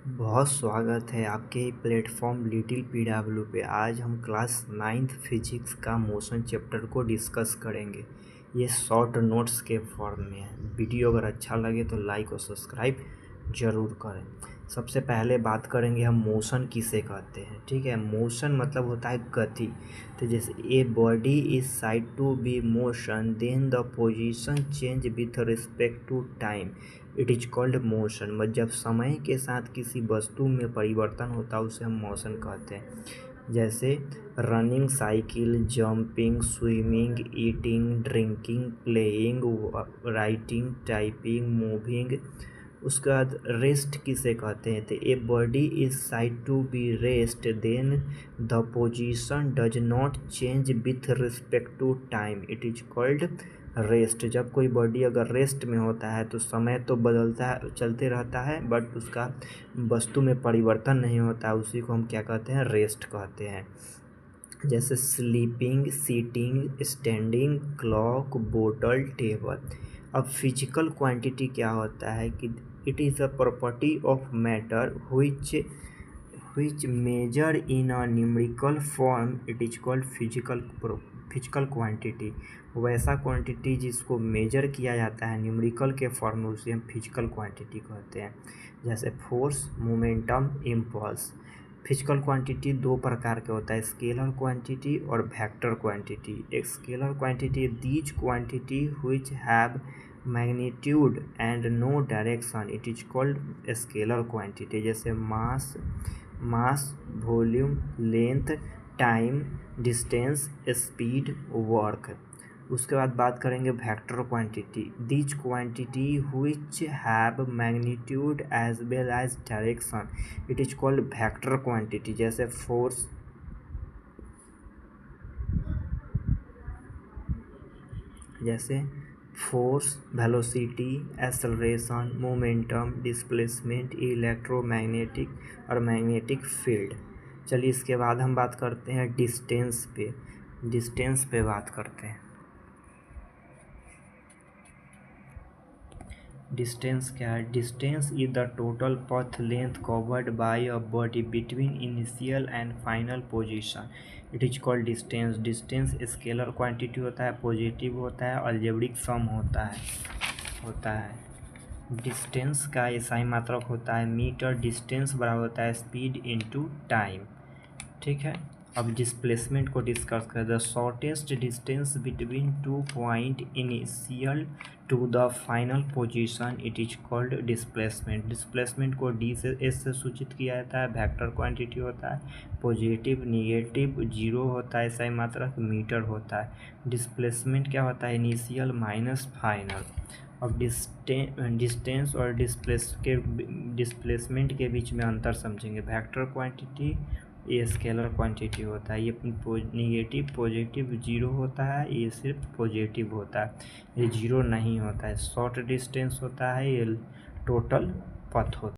बहुत स्वागत है आपके ही प्लेटफॉर्म लिटिल PW पे। आज हम क्लास 9th फिजिक्स का मोशन चैप्टर को डिस्कस करेंगे। ये शॉर्ट नोट्स के फॉर्म में है। वीडियो अगर अच्छा लगे तो लाइक और सब्सक्राइब ज़रूर करें। सबसे पहले बात करेंगे हम मोशन किसे कहते हैं। ठीक है, मोशन मतलब होता है गति। तो जैसे a body is said to be motion then the position change with respect to time, it is called motion. मतलब जब समय के साथ किसी वस्तु में परिवर्तन होता है उसे हम मोशन कहते हैं। जैसे running, cycle, jumping, swimming, eating, drinking, playing, writing, typing, moving. उसके बाद रेस्ट किसे कहते हैं, तो a body is said to be rest then the position does not change with respect to time, it is called rest. जब कोई body अगर rest में होता है तो समय तो बदलता है, चलते रहता है, बट उसका वस्तु में परिवर्तन नहीं होता है, उसी को हम क्या कहते हैं, रेस्ट कहते हैं। जैसे स्लीपिंग, सीटिंग, स्टैंडिंग, क्लॉक, बोतल, टेबल। अब फिजिकल क्वांटिटी क्या होता है कि it is a property of matter which measure in a numerical form, it is called physical quantity. वैसा क्वांटिटी जिसको मेजर किया जाता है न्यूमेरिकल के फॉर्म में उसे हम फिजिकल क्वांटिटी कहते हैं। जैसे force, momentum, impulse. Physical quantity दो प्रकार के होता है, स्केलर क्वांटिटी और वेक्टर क्वांटिटी। एक scalar quantity, these quantity which have magnitude and no direction, it is called scalar quantity. जैसे mass, volume, length, time, distance, speed, work. उसके बाद बात करेंगे vector quantity, these quantity which have magnitude as well as direction, it is called vector quantity. जैसे force, velocity, acceleration, momentum, displacement, electromagnetic और magnetic field. चलिए इसके बाद हम बात करते हैं डिस्टेंस पे बात करते हैं। डिस्टेंस क्या है? Distance is the total path length covered by a body between initial and final position, it is called distance. Distance scalar quantity होता है, पॉजिटिव होता है, अलजेब्रिक सम होता है। डिस्टेंस का SI मात्रक होता है मीटर। डिस्टेंस बराबर होता है स्पीड इनटू टाइम। ठीक है, अब डिस्प्लेसमेंट को डिस्कस करें। The shortest distance between 2 point initial to the final position, it is called displacement. Displacement को D से S से सूचित किया जाता है, वेक्टर क्वांटिटी होता है, पॉजिटिव, निगेटिव, जीरो होता है, SI मात्रक मीटर होता है। डिस्प्लेसमेंट क्या होता है, इनिशियल माइनस फाइनल। अब डिस्टेंस और डिस्प्लेसमेंट के बीच में अंतर समझेंगे। वेक्टर क्वांटिटी ये स्केलर क्वांटिटी होता है, ये निगेटिव, पॉजिटिव, जीरो होता है, ये सिर्फ पॉजिटिव होता है, ये जीरो नहीं होता है। शॉर्ट डिस्टेंस होता है, ये टोटल पथ होता है।